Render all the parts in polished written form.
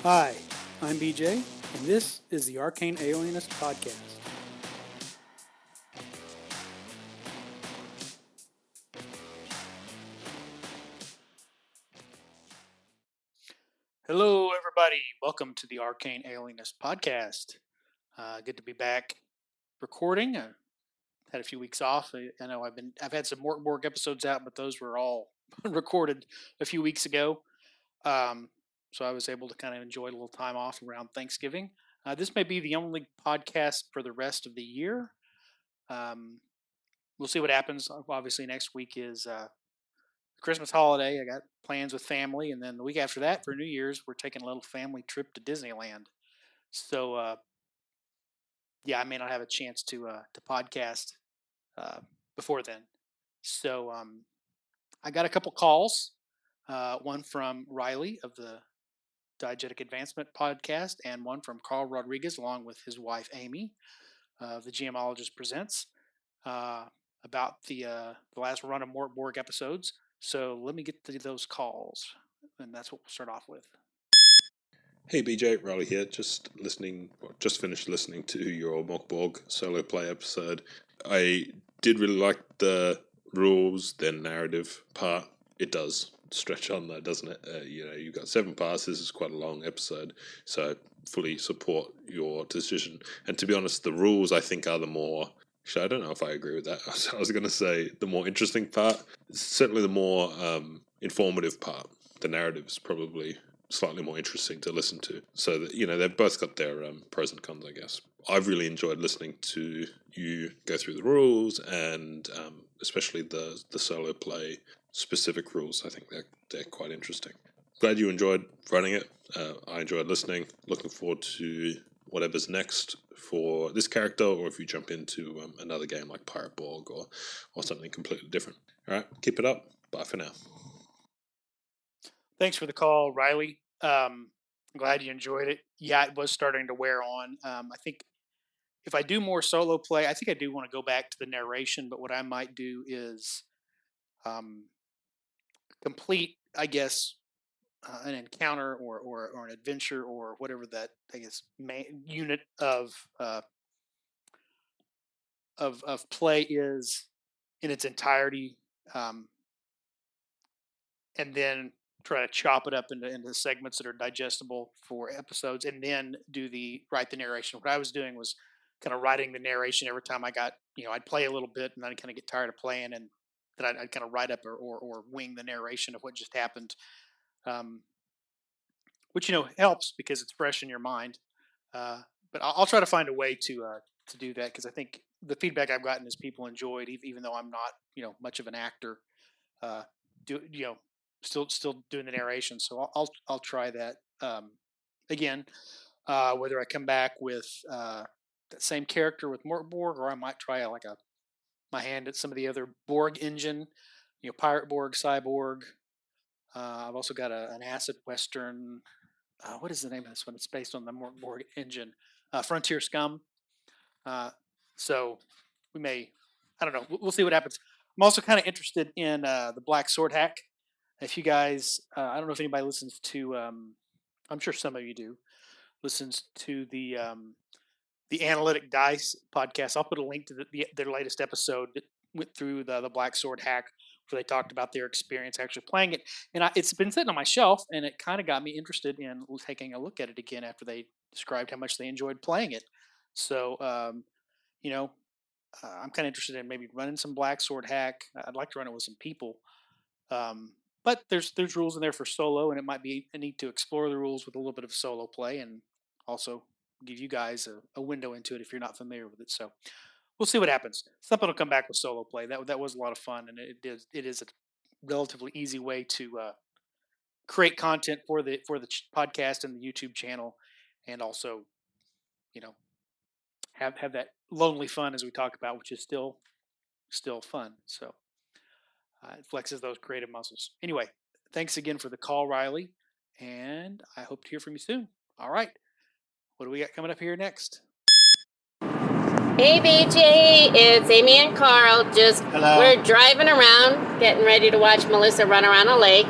Hi, I'm BJ, and this is the Arcane Alienist Podcast. Hello, everybody. Welcome to the Arcane Alienist Podcast. Good to be back recording. I had a few weeks off. I know I've had some Mork episodes out, but those were all recorded a few weeks ago. So I was able to kind of enjoy a little time off around Thanksgiving. This may be the only podcast for the rest of the year. We'll see what happens. Obviously, next week is Christmas holiday. I got plans with family, and then the week after that for New Year's, we're taking a little family trip to Disneyland. So, yeah, I may not have a chance to podcast before then. So, I got a couple calls. One from Riley of the Diegetic Advancement podcast, and one from Carl Rodriguez, along with his wife Amy. The GMologist presents about the last run of Mort Borg episodes. So let me get to those calls, and that's what we'll start off with. Hey BJ, Riley here. Just finished listening to your Mockborg solo play episode. I did really like the rules, their narrative part. It does stretch on though, doesn't it? You've got 7 parts. This is quite a long episode, so I fully support your decision. And to be honest, the rules I think are the more... Actually, I don't know if I agree with that. I was going to say the more interesting part. Certainly the more informative part. The narrative's probably slightly more interesting to listen to. So that, they've both got their pros and cons, I guess. I've really enjoyed listening to you go through the rules, and especially the solo play specific rules. I think they're quite interesting. Glad you enjoyed running it. I enjoyed listening. Looking forward to whatever's next for this character, or if you jump into another game like Pirate Borg or something completely different. All right, keep it up. Bye for now. Thanks for the call, Riley. I'm glad you enjoyed it. Yeah, it was starting to wear on. I think if I do more solo play, I think I do want to go back to the narration, but what I might do is complete, I guess, an encounter or an adventure or whatever that, I guess, unit of play is in its entirety, and then try to chop it up into segments that are digestible for episodes, and then write the narration. What I was doing was kind of writing the narration every time I got, I'd play a little bit and then I'd kind of get tired of playing, and then I'd kind of write up or wing the narration of what just happened, which helps because it's fresh in your mind. But I'll try to find a way to do that, because I think the feedback I've gotten is people enjoyed, even though I'm not much of an actor. Still doing the narration, so I'll try that again. Whether I come back with that same character with Mort Borg, or I might try my hand at some of the other Borg engine, Pirate Borg, Cyborg. I've also got an acid western. What is the name of this one? It's based on the Mort Borg engine, Frontier Scum. So we may, I don't know. We'll see what happens. I'm also kind of interested in the Black Sword Hack. If you guys, I don't know if anybody listens to, I'm sure some of you do, listens to the Analytic Dice podcast. I'll put a link to their latest episode that went through the Black Sword Hack, where they talked about their experience actually playing it. And it's been sitting on my shelf, and it kind of got me interested in taking a look at it again after they described how much they enjoyed playing it. So, I'm kind of interested in maybe running some Black Sword Hack. I'd like to run it with some people. But there's rules in there for solo, and it might be neat to explore the rules with a little bit of solo play, and also give you guys a window into it if you're not familiar with it. So we'll see what happens. Something will come back with solo play. That was a lot of fun, and it is a relatively easy way to create content for the podcast and the YouTube channel, and also have that lonely fun as we talk about, which is still fun. So it flexes those creative muscles. Anyway, thanks again for the call, Riley, and I hope to hear from you soon. All right, what do we got coming up here next? Hey BJ, it's Amy and Carl. Hello. We're driving around, getting ready to watch Melissa run around a lake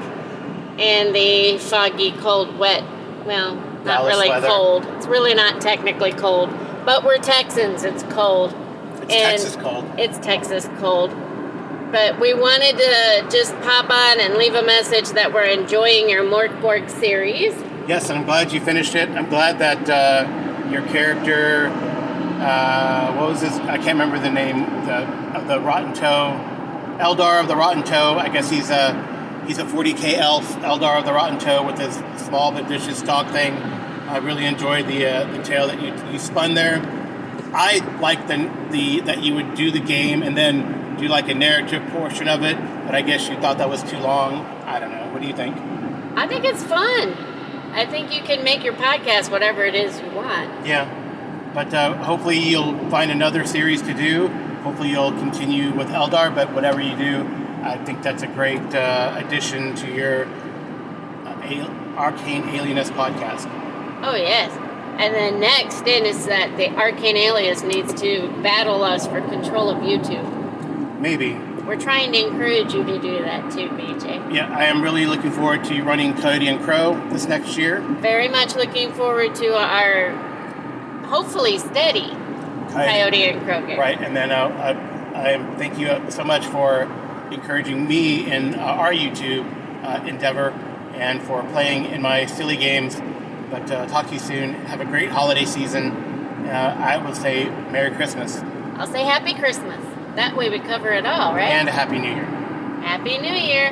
in the foggy, cold, wet, well, not Dallas really weather. cold. It's really not technically cold, but we're Texans. It's cold. It's Texas cold. It's Texas cold. But we wanted to just pop on and leave a message that we're enjoying your Morkborg series. Yes, and I'm glad you finished it. I'm glad that your character, what was his? I can't remember the name. The Rotten Toe, Eldar of the Rotten Toe. I guess he's a 40k elf, Eldar of the Rotten Toe, with his small but vicious dog thing. I really enjoyed the tale that you spun there. I like that you would do the game and then do like a narrative portion of it, but I guess you thought that was too long. I don't know. What do you think? I think it's fun. I think you can make your podcast whatever it is you want. Yeah, but hopefully you'll find another series to do. Hopefully you'll continue with Eldar, but whatever you do, I think that's a great addition to your Arcane Alienist podcast. Oh, yes. And then next in is that the Arcane Alias needs to battle us for control of YouTube. Maybe. We're trying to encourage you to do that too, BJ. Yeah, I am really looking forward to running Coyote and Crow this next year. Very much looking forward to our hopefully steady Coyote and Crow game. Right, and then I thank you so much for encouraging me in our YouTube endeavor and for playing in my silly games. But talk to you soon. Have a great holiday season. I will say Merry Christmas. I'll say Happy Christmas. That way we cover it all, right? And a Happy New Year. Happy New Year.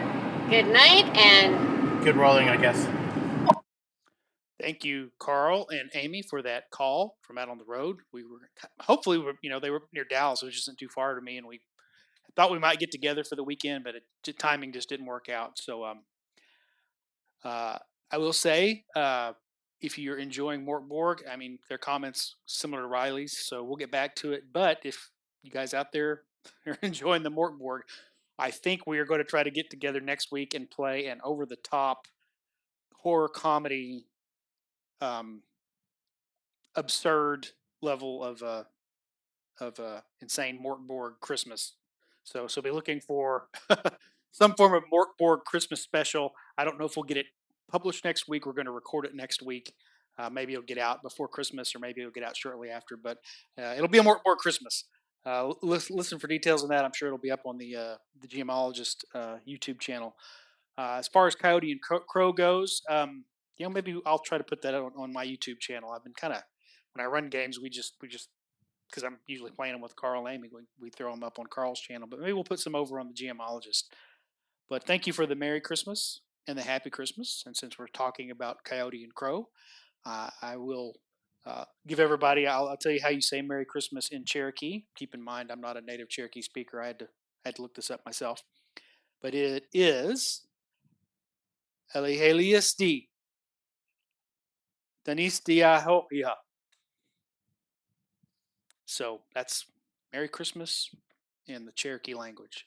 Good night and... Good rolling, I guess. Thank you, Carl and Amy, for that call from out on the road. Hopefully, they were near Dallas, which isn't too far to me, and we thought we might get together for the weekend, but timing just didn't work out. So, I will say, if you're enjoying Morkborg, I mean, their comments similar to Riley's, so we'll get back to it. But if you guys out there are enjoying the Morkborg, I think we are going to try to get together next week and play an over-the-top horror comedy, absurd level of insane Morkborg Christmas. So be looking for some form of Morkborg Christmas special. I don't know if we'll get it published next week. We're going to record it next week. Maybe it'll get out before Christmas, or maybe it'll get out shortly after. But it'll be a Morkborg Christmas. Listen for details on that. I'm sure it'll be up on the Geomologist YouTube channel. As far as Coyote and Crow goes, maybe I'll try to put that on my YouTube channel. I've been kind of, when I run games, we just because I'm usually playing them with Carl and Amy, we throw them up on Carl's channel. But maybe we'll put some over on the Geomologist. But thank you for the Merry Christmas and the Happy Christmas. And since we're talking about Coyote and Crow, I will give everybody, I'll tell you how you say Merry Christmas in Cherokee. Keep in mind, I'm not a native Cherokee speaker. I had to look this up myself. But it is Elihelius D. Danis Diahoia. So that's Merry Christmas in the Cherokee language.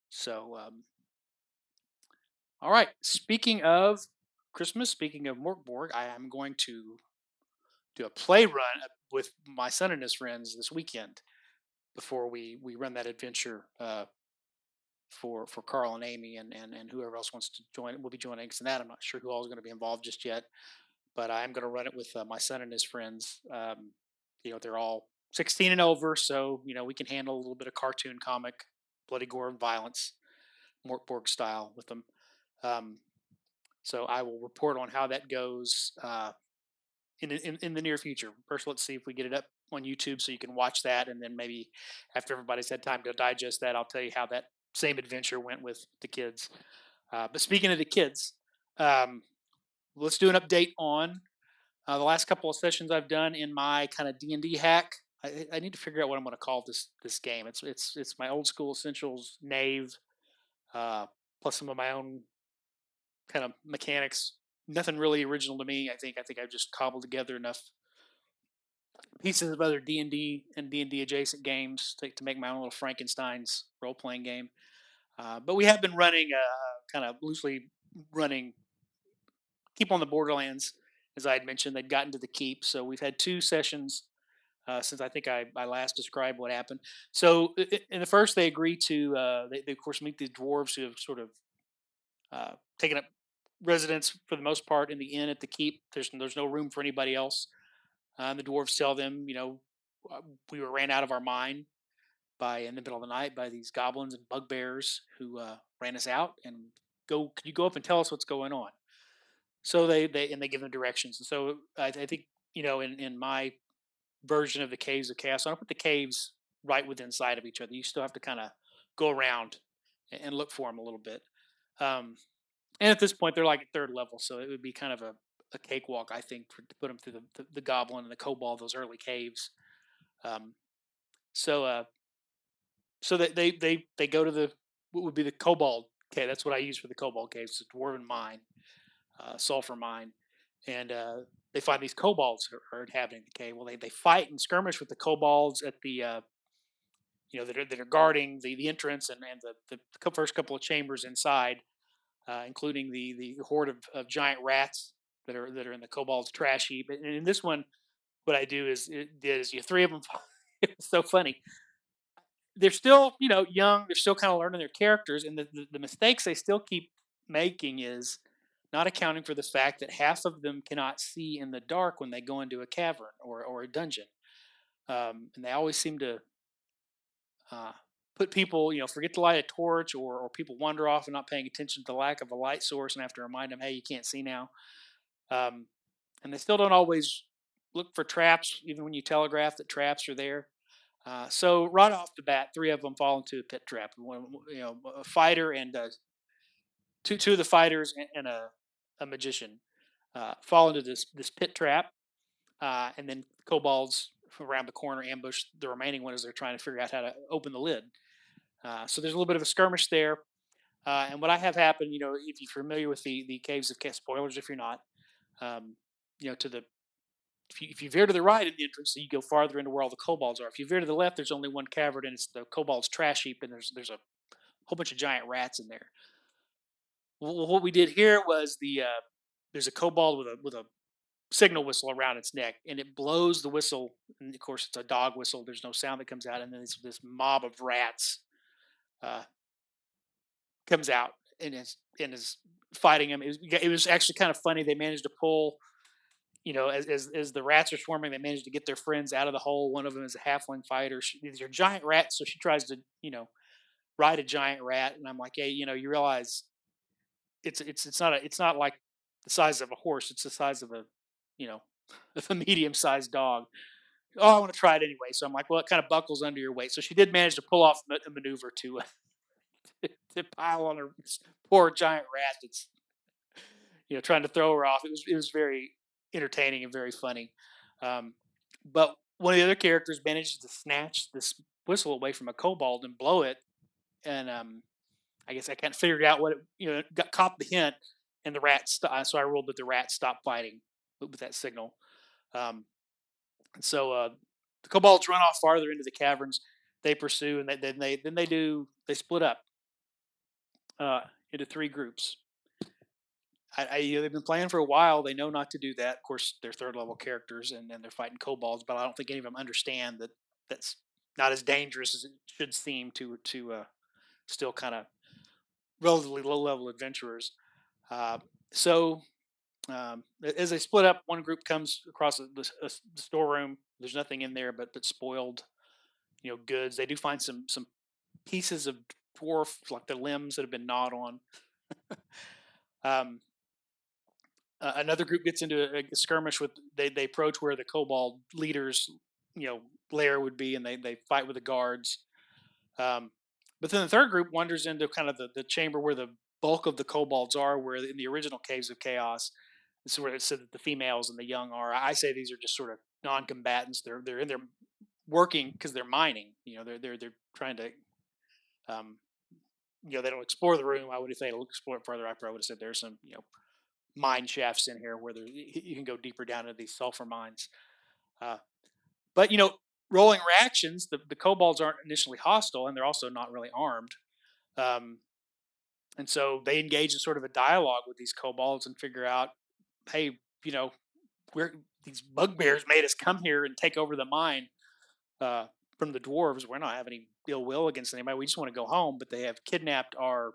So, all right. Speaking of Christmas, speaking of Morkborg, I am going to do a play run with my son and his friends this weekend before we run that adventure for Carl and Amy and whoever else wants to join. We'll be joining us in that. I'm not sure who all is going to be involved just yet, but I'm going to run it with my son and his friends. They're all 16 and over, so we can handle a little bit of cartoon, comic, bloody gore, and violence, Morkborg style with them. So I will report on how that goes in the near future. First, let's see if we get it up on YouTube so you can watch that, and then maybe after everybody's had time to digest that, I'll tell you how that same adventure went with the kids. But speaking of the kids, let's do an update on the last couple of sessions I've done in my kind of D&D hack. I need to figure out what I'm going to call this game. It's my old school essentials Knave, plus some of my own kind of mechanics. Nothing really original to me. I think I've just cobbled together enough pieces of other D&D and D&D adjacent games to make my own little Frankenstein's role playing game. But we have been running, kind of loosely running Keep on the Borderlands, as I had mentioned. They'd gotten to the keep, so we've had 2 sessions since I think I last described what happened. So in the first, they agree to they of course meet the dwarves who have sort of taken up residents for the most part in the inn at the keep. There's no room for anybody else. The dwarves tell them, uh, we were ran out of our mine by in the middle of the night by these goblins and bugbears who ran us out. And could you go up and tell us what's going on? So they give them directions. And so I think in my version of the caves of chaos, I don't put the caves right within sight of each other. You still have to kind of go around and look for them a little bit. Um, and at this point, they're like at third level, so it would be kind of a cakewalk, I think, to put them through the goblin and the kobold, those early caves. Um, so they go to the what would be the kobold. Okay, that's what I use for the kobold caves. It's a dwarven mine, sulfur mine, and they find these kobolds are inhabiting the cave. Well, they fight and skirmish with the kobolds at the that are guarding the entrance and the first couple of chambers inside, including the horde of giant rats that are in the kobold's trash heap. And in this one, what I do is you three of them. It's so funny. They're still young. They're still kind of learning their characters, and the mistakes they still keep making is not accounting for the fact that half of them cannot see in the dark when they go into a cavern or a dungeon. And they always seem to uh, put people, forget to light a torch, or people wander off and not paying attention to the lack of a light source, and have to remind them, hey, you can't see now. Um, and they still don't always look for traps, even when you telegraph that traps are there. So right off the bat, three of them fall into a pit trap. A fighter and two of the fighters and a magician fall into this pit trap, and then kobolds around the corner ambush the remaining one as they're trying to figure out how to open the lid. So there's a little bit of a skirmish there. And what I have happen, if you're familiar with the caves of spoilers, if you're not, um, to the if you veer to the right in the entrance, you go farther into where all the kobolds are. If you veer to the left, there's only one cavern, and it's the kobold's trash heap, and there's a whole bunch of giant rats in there. Well, what we did here was there's a kobold with a signal whistle around its neck, and it blows the whistle. And of course, it's a dog whistle. There's no sound that comes out, and then this mob of rats uh, comes out and is fighting him. It was actually kind of funny. They managed to pull, as the rats are swarming, they managed to get their friends out of the hole. One of them is a halfling fighter. These are giant rats, so she tries to ride a giant rat, and I'm like, hey, you realize it's not like the size of a horse. It's the size of you know of a medium sized dog. Oh, I want to try it anyway. So I'm like, well, it kind of buckles under your weight. So she did manage to pull off a maneuver to to pile on her poor giant rat that's trying to throw her off. It was very entertaining and very funny. Um, but one of the other characters manages to snatch this whistle away from a kobold and blow it, and I guess I kind of figured out what got caught the hint, and the rat. So I ruled that the rat stopped fighting with that signal. Um, and so the kobolds run off farther into the caverns. They pursue, and they split up uh, into three groups. They've been playing for a while. They know not to do that. Of course, they're third level characters, and they're fighting kobolds. But I don't think any of them understand that that's not as dangerous as it should seem to still kind of relatively low level adventurers. Uh, so as they split up, one group comes across the storeroom. There's nothing in there but spoiled, goods. They do find some pieces of dwarf, like the limbs that have been gnawed on. um, Another group gets into a skirmish with. They approach where the kobold leaders, lair would be, and they fight with the guards. Um, but then the third group wanders into kind of the chamber where the bulk of the kobolds are, where in the original Caves of Chaos, this is where it said that the females and the young are. I say these are just sort of non-combatants. They're in there working because they're mining. They're trying to, um, they don't explore the room. I would have said explore it further. I probably would have said there's some, mine shafts in here where you can go deeper down into these sulfur mines. Uh, but rolling reactions, the kobolds aren't initially hostile, and they're also not really armed. Um, and so they engage in sort of a dialogue with these kobolds and figure out, hey, we're these bugbears made us come here and take over the mine uh, from the dwarves. We're not having any ill will against anybody. We just want to go home. But they have kidnapped our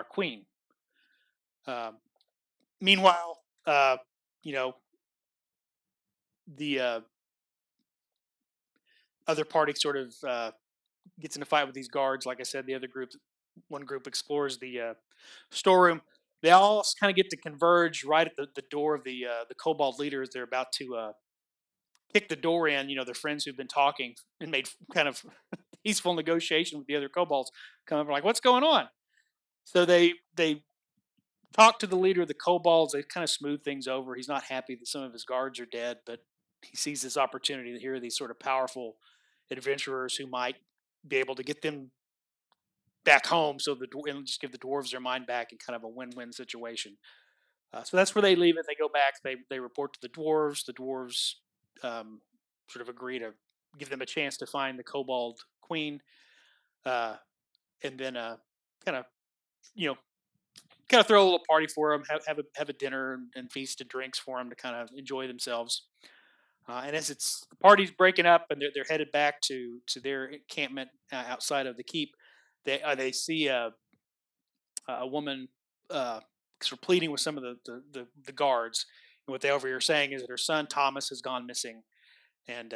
queen. Um, Meanwhile, you know, the other party sort of gets in a fight with these guards. Like I said, one group explores the storeroom. They all kind of get to converge right at the door of the kobold leaders. They're about to kick the door in. Their friends who've been talking and made kind of peaceful negotiation with the other kobolds come up and like, what's going on? So they talk to the leader of the kobolds. They kind of smooth things over. He's not happy that some of his guards are dead, but he sees this opportunity to hear these sort of powerful adventurers who might be able to get them back home, and just give the dwarves their mind back in kind of a win-win situation. So that's where they leave it. They go back. They report to the dwarves. The dwarves um, sort of agree to give them a chance to find the kobold queen, uh, and then kind of you know kind of throw a little party for them, have a dinner and feast of drinks for them to kind of enjoy themselves. And as the party's breaking up and they're headed back to their encampment outside of the keep, they see a woman sort of pleading with some of the guards. And what they overhear saying is that her son Thomas has gone missing, and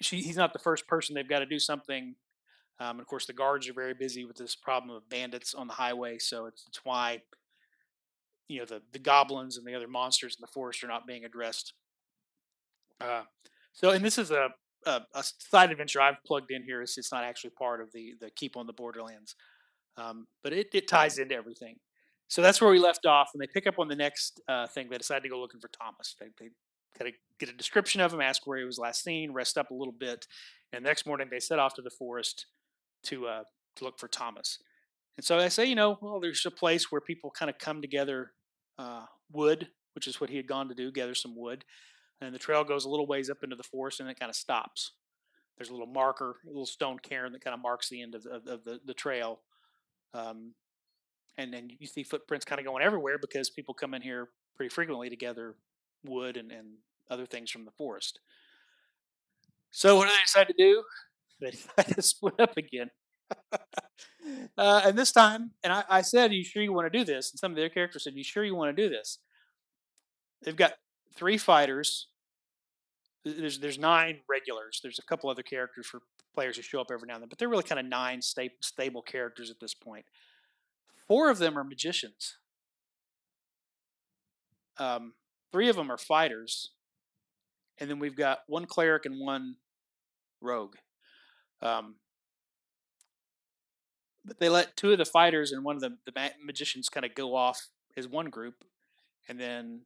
he's not the first person they've got to do something. And of course, the guards are very busy with this problem of bandits on the highway, so it's why the goblins and the other monsters in the forest are not being addressed. Uh, and this is a side adventure I've plugged in here. It's not actually part of the Keep on the Borderlands, but it ties into everything. So that's where we left off, and they pick up on the next thing. They decide to go looking for Thomas. They kind of get a description of him, ask where he was last seen, rest up a little bit, and the next morning they set off to the forest to look for Thomas. And so I say, well, there's a place where people kind of come together, wood, which is what he had gone to do, gather some wood. And the trail goes a little ways up into the forest and it kind of stops. There's a little marker, a little stone cairn that kind of marks the end of the trail. Um, and then you see footprints kind of going everywhere because people come in here pretty frequently to gather wood and other things from the forest. So what do they decide to do? They decide to split up again. And this time, and I said, "You sure you want to do this?" And some of their characters said, "You sure you want to do this?" They've got three fighters. There's nine regulars. There's a couple other characters for players who show up every now and then, but they're really kind of nine stable characters at this point. Four of them are magicians. Um, Three of them are fighters, and then we've got one cleric and one rogue. Um, but they let two of the fighters and one of the magicians kind of go off as one group, and then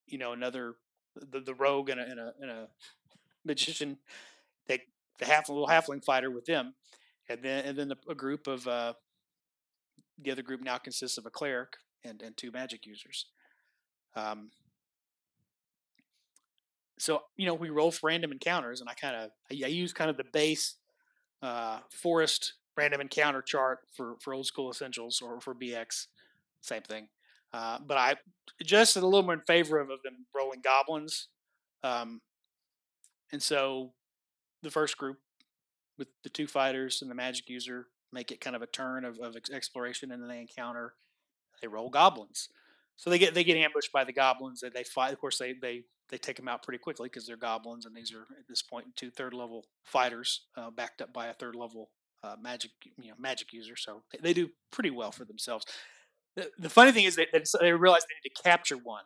another the rogue and a magician take the little halfling fighter with them, and then a group of the other group now consists of a cleric and two magic users. Um, so we roll for random encounters, and I use kind of the base forest random encounter chart for old school essentials or for BX, same thing. But I adjusted a little more in favor of them rolling goblins, um, and so the first group with the two fighters and the magic user make it kind of a turn of exploration, and then they roll goblins. So they get ambushed by the goblins, and they fight. Of course, they take them out pretty quickly because they're goblins, and these are at this point two third level fighters, backed up by a third level magic user. So they do pretty well for themselves. The funny thing is that they realize they need to capture one.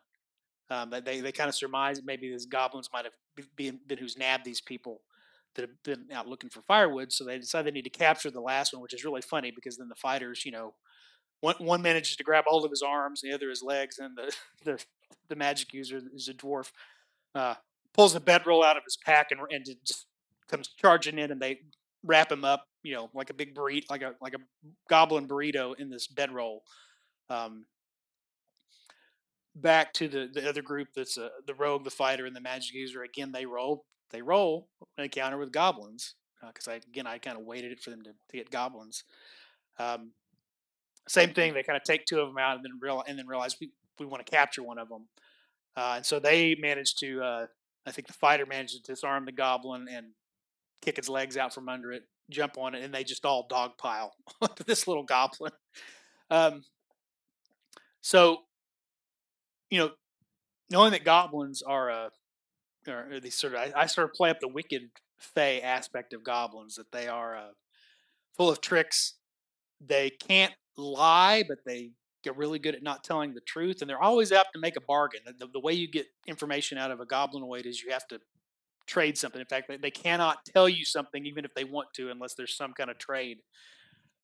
They kind of surmise maybe these goblins might have been who's nabbed these people that have been out looking for firewood. So they decide they need to capture the last one, which is really funny because then the fighters, one manages to grab hold of his arms, the other his legs, and the magic user is a dwarf. Uh, Pulls the bedroll out of his pack and just comes charging in, and they wrap him up, like a big burrito, like a goblin burrito in this bedroll. Um, Back to the other group that's the rogue, the fighter, and the magic user. Again, they roll an encounter with goblins because I kind of waited it for them to get goblins. Um, Same thing. They kind of take two of them out and then realize we want to capture one of them. And so they managed to. I think the fighter managed to disarm the goblin and kick its legs out from under it, jump on it, and they just all dogpile onto this little goblin. Um, so you know, knowing that goblins are or these sort of, I sort of play up the wicked fey aspect of goblins, that they are full of tricks. They can't lie, but they get really good at not telling the truth, and they're always out to make a bargain. The way you get information out of a goblinoid is you have to trade something. In fact, they cannot tell you something even if they want to, unless there's some kind of trade.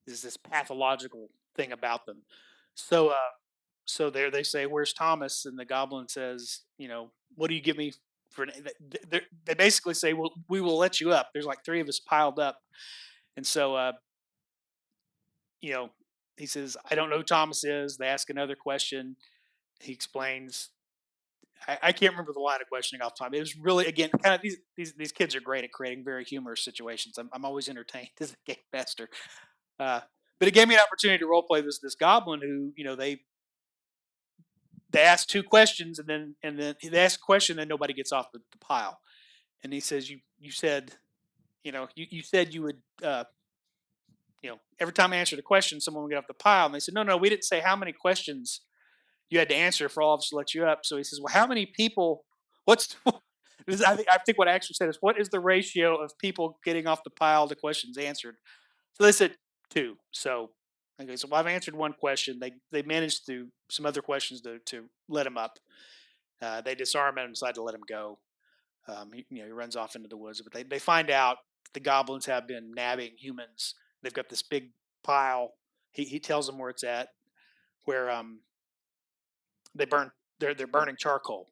There's this pathological thing about them. So, so there they say, "Where's Thomas?" And the goblin says, "What do you give me for?" They basically say, "Well, we will let you up." There's like three of us piled up, and so you know, he says, "I don't know who Thomas is." They ask another question. He explains. I can't remember the line of questioning off time. It was really, again, kind of these kids are great at creating very humorous situations. I'm always entertained as a game master. Uh, but it gave me an opportunity to role play this goblin who, they ask two questions, and then they ask a question and nobody gets off the pile. And he says, "You said, you said you would, every time I answered a question, someone would get off the pile." And they said, "No, we didn't say how many questions you had to answer for all of us to let you up." So he says, "Well, how many people? What's I think what I actually said is, what is the ratio of people getting off the pile to questions answered?" So they said two. So okay, so I've answered one question. They managed through some other questions to let him up. They disarm him and decide to let him go. He runs off into the woods, but they find out the goblins have been nabbing humans. They've got this big pile. He tells them where it's at, where they burn. They're burning charcoal.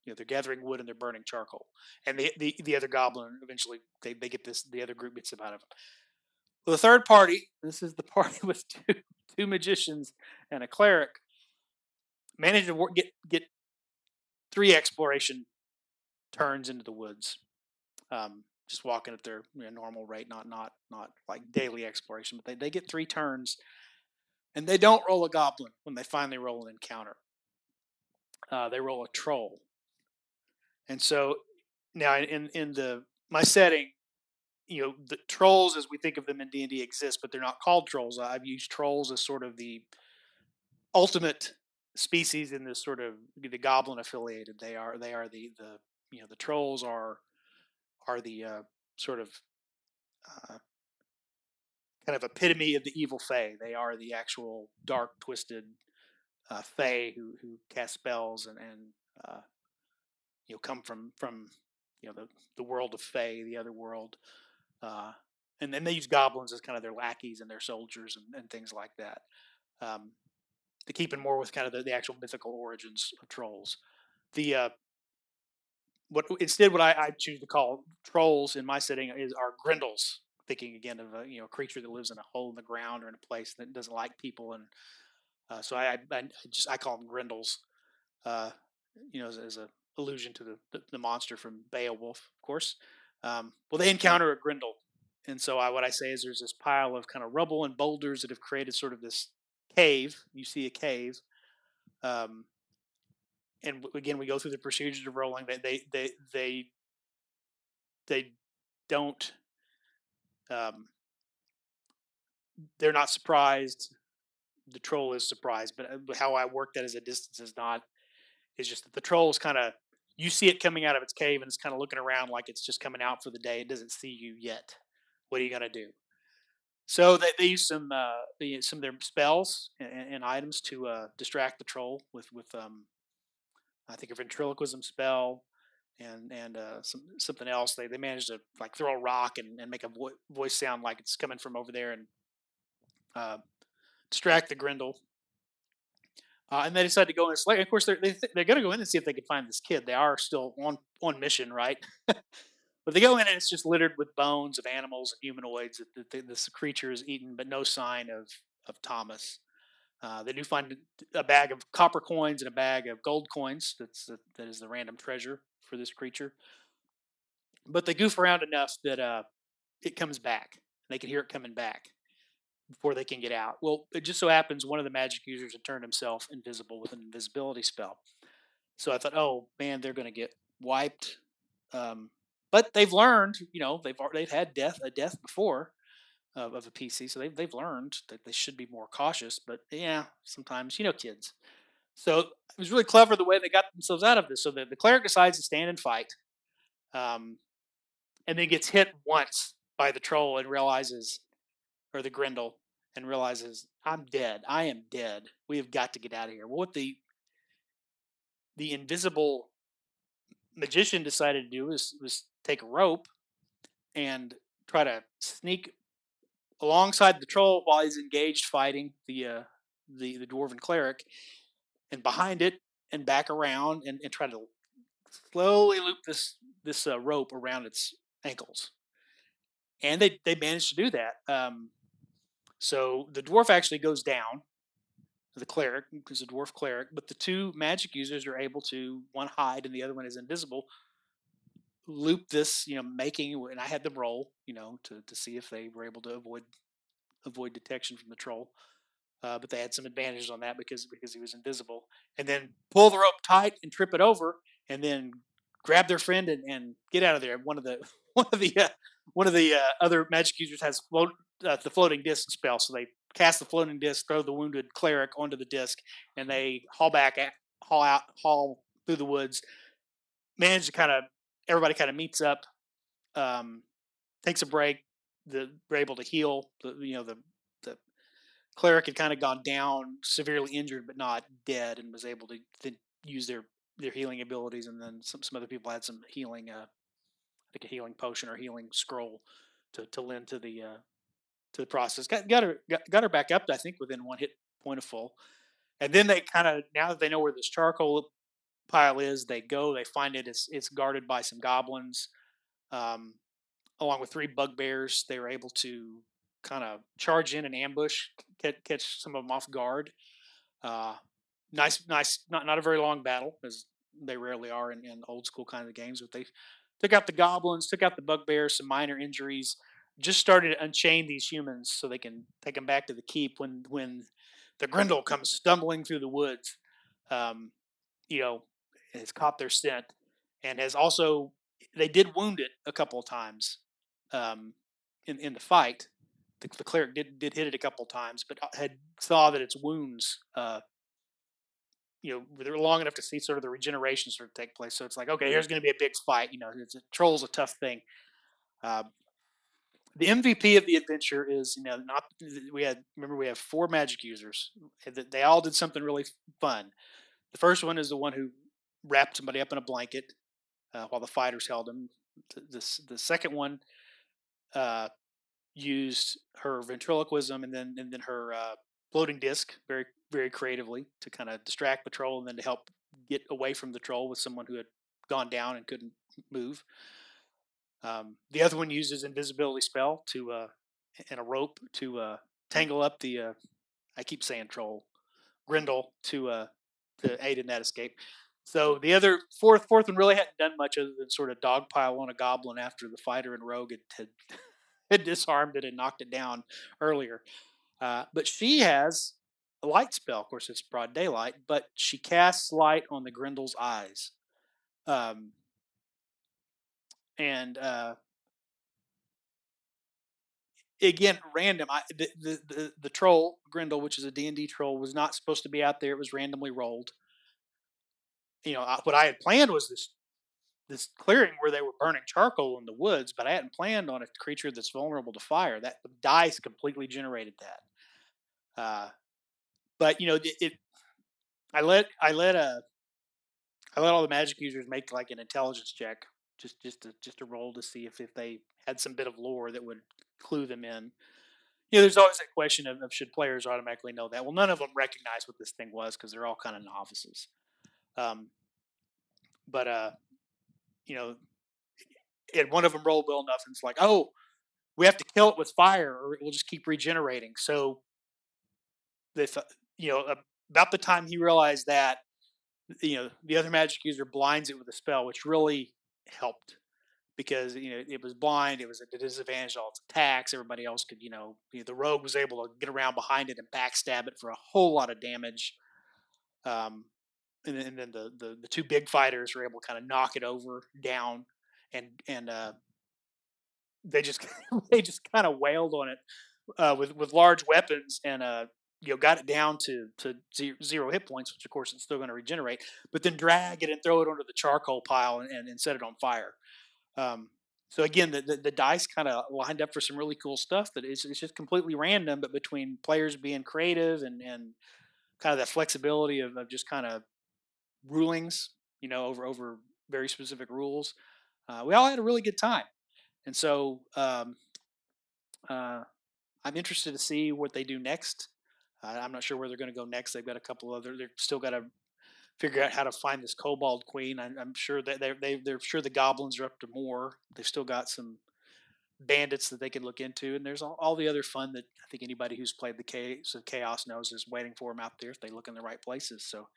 They're gathering wood and they're burning charcoal. And the other goblin eventually they get this. The other group gets them out of them. Well, the third party. This is the party with two magicians and a cleric. Managed to get three exploration turns into the woods. Just walking at their normal rate, not like daily exploration, but they get three turns, and they don't roll a goblin when they finally roll an encounter. They roll a troll, and so now in the my setting, the trolls as we think of them in D&D exist, but they're not called trolls. I've used trolls as sort of the ultimate species in this sort of the goblin affiliated. They are the trolls are the sort of uh, kind of epitome of the evil fae. They are the actual dark, twisted fae who cast spells and come from the world of fae, the other world, uh, and then they use goblins as kind of their lackeys and their soldiers and things like that. Um, to keep in more with kind of the actual mythical origins of trolls. The what I choose to call trolls in my setting are Grendels. Thinking again of a creature that lives in a hole in the ground or in a place that doesn't like people, and so I call them Grendels. Uh, as a allusion to the monster from Beowulf, of course. Well, they encounter a Grendel, and so what I say is there's this pile of kind of rubble and boulders that have created sort of this cave. You see a cave, um, and again we go through the procedures of rolling. They don't. Um, they're not surprised. The troll is surprised, but how I work that as a distance is just that the troll is kind of, you see it coming out of its cave and it's kind of looking around like it's just coming out for the day. It doesn't see you yet. What are you gonna do? So they use some of their spells and items to distract the troll with I think a ventriloquism spell and something else. They managed to like throw a rock and make a voice sound like it's coming from over there and uh, distract the Grendel. And they decide to go in. This. Of course, they're going to go in and see if they can find this kid. They are still on mission, right? But they go in and it's just littered with bones of animals and humanoids that this creature is eaten, but no sign of Thomas. They do find a bag of copper coins and a bag of gold coins. That is the random treasure for this creature. But they goof around enough that it comes back. They can hear it coming back before they can get out. Well, it just so happens one of the magic users had turned himself invisible with an invisibility spell. So I thought, oh man, they're going to get wiped. But they've learned, they've had a death before. of a PC, so they've learned that they should be more cautious. But yeah, sometimes kids. So it was really clever the way they got themselves out of this. So the cleric decides to stand and fight, um, and then gets hit once by the troll and realizes, or the Grendel, and realizes, I'm dead. I am dead. We have got to get out of here. Well, what the invisible magician decided to do was take a rope and try to sneak alongside the troll while he's engaged fighting the dwarven cleric, and behind it and back around, and try to slowly loop this rope around its ankles. And they managed to do that. So the dwarf actually goes down, the cleric, who's a dwarf cleric, but the two magic users are able to, one hide and the other one is invisible, loop this, making, and I had them roll, to see if they were able to avoid detection from the troll. But they had some advantages on that because he was invisible. And then pull the rope tight and trip it over, and then grab their friend and get out of there. One of the other magic users has the floating disc spell, so they cast the floating disc, throw the wounded cleric onto the disc, and they haul through the woods. Manage to everybody meets up, um, takes a break. They're able to heal. The cleric had kind of gone down, severely injured but not dead, and was able to use their healing abilities. And then some other people had some healing, like a healing potion or healing scroll, to lend to the process. Got her back up, I think, within one hit point of full. And then they now that they know where this charcoal pile is, they find it. It's guarded by some goblins. Um, Along with three bugbears, they were able to kind of charge in and ambush, catch some of them off guard. Uh, nice, not a very long battle, as they rarely are in old school kind of games. But they took out the goblins, took out the bugbears, some minor injuries, just started to unchain these humans so they can take them back to the keep when the Grendel comes stumbling through the woods. Um, you know, has caught their scent, and has also, they did wound it a couple of times, um, in the fight. The cleric did hit it a couple of times, but had saw that its wounds, they're long enough to see sort of the regeneration sort of take place. So it's like, okay, here's going to be a big fight. Troll's a tough thing. Uh, the MVP of the adventure is, not, we have four magic users. They all did something really fun. The first one is the one who wrapped somebody up in a blanket, while the fighters held him. The second one, uh, used her ventriloquism and then her, floating disc very very creatively to kind of distract the troll, and then to help get away from the troll with someone who had gone down and couldn't move. The other one uses invisibility spell and a rope to, tangle up the, I keep saying troll, Grendel, to aid in that escape. So the other fourth one really hadn't done much other than sort of dogpile on a goblin after the fighter and rogue had disarmed it and knocked it down earlier. But she has a light spell. Of course, it's broad daylight, but she casts light on the Grendel's eyes. Um, and Again, random. The troll Grendel, which is a D&D troll, was not supposed to be out there. It was randomly rolled. What I had planned was this clearing where they were burning charcoal in the woods, but I hadn't planned on a creature that's vulnerable to fire. That the dice completely generated that. But I let I let I let all the magic users make like an intelligence check, just to roll to see if they had some bit of lore that would clue them in. There's always that question of should players automatically know that. Well, none of them recognize what this thing was because they're all kind of novices. Um, but you know, and one of them rolled well enough, and it's like, oh, we have to kill it with fire, or it will just keep regenerating. So they thought, about the time he realized that, the other magic user blinds it with a spell, which really helped because it was blind, it was at a disadvantage all its attacks. Everybody else could, the rogue was able to get around behind it and backstab it for a whole lot of damage. Um, and then the two big fighters were able to kind of knock it over down, and they just they just kind of wailed on it with large weapons and got it down to zero hit points, which of course it's still going to regenerate, but then drag it and throw it onto the charcoal pile and set it on fire. Um, so again, the dice kind of lined up for some really cool stuff that it's just completely random, but between players being creative and kind of that flexibility of just kind of rulings, over very specific rules, we all had a really good time. And so uh, I'm interested to see what they do next. I'm not sure where they're going to go next. They've got a couple other. They're still got to figure out how to find this Kobold Queen. I'm sure that they're sure the goblins are up to more. They've still got some bandits that they can look into, and there's all the other fun that I think anybody who's played the Case of Chaos knows is waiting for them out there if they look in the right places. So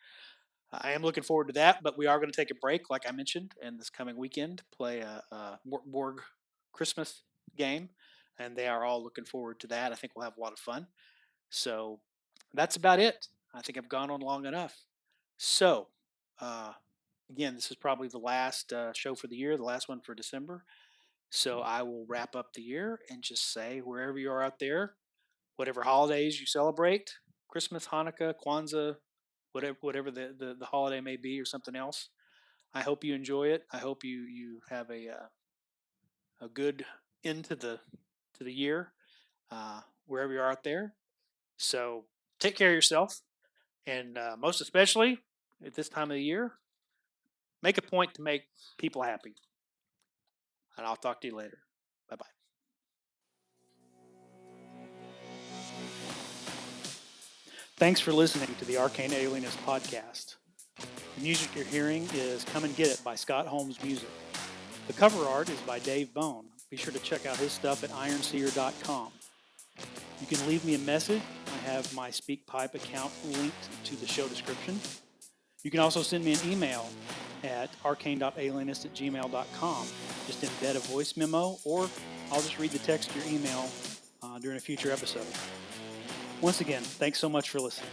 I am looking forward to that, but we are going to take a break, like I mentioned, and this coming weekend play a Morkborg Christmas game, and they are all looking forward to that. I think we'll have a lot of fun. So that's about it. I think I've gone on long enough. So uh, again, this is probably the last show for the year, the last one for December. So I will wrap up the year and just say, wherever you are out there, whatever holidays you celebrate, Christmas, Hanukkah, Kwanzaa, whatever the holiday may be or something else, I hope you enjoy it. I hope you have a good end to the year, wherever you are out there. So take care of yourself, and most especially at this time of the year, make a point to make people happy. And I'll talk to you later. Bye bye. Thanks for listening to the Arcane Alienist podcast. The music you're hearing is Come and Get It by Scott Holmes Music. The cover art is by Dave Bone. Be sure to check out his stuff at ironseer.com. You can leave me a message. I have my SpeakPipe account linked to the show description. You can also send me an email at arcane.alienist@gmail.com. Just embed a voice memo, or I'll just read the text to your email during a future episode. Once again, thanks so much for listening.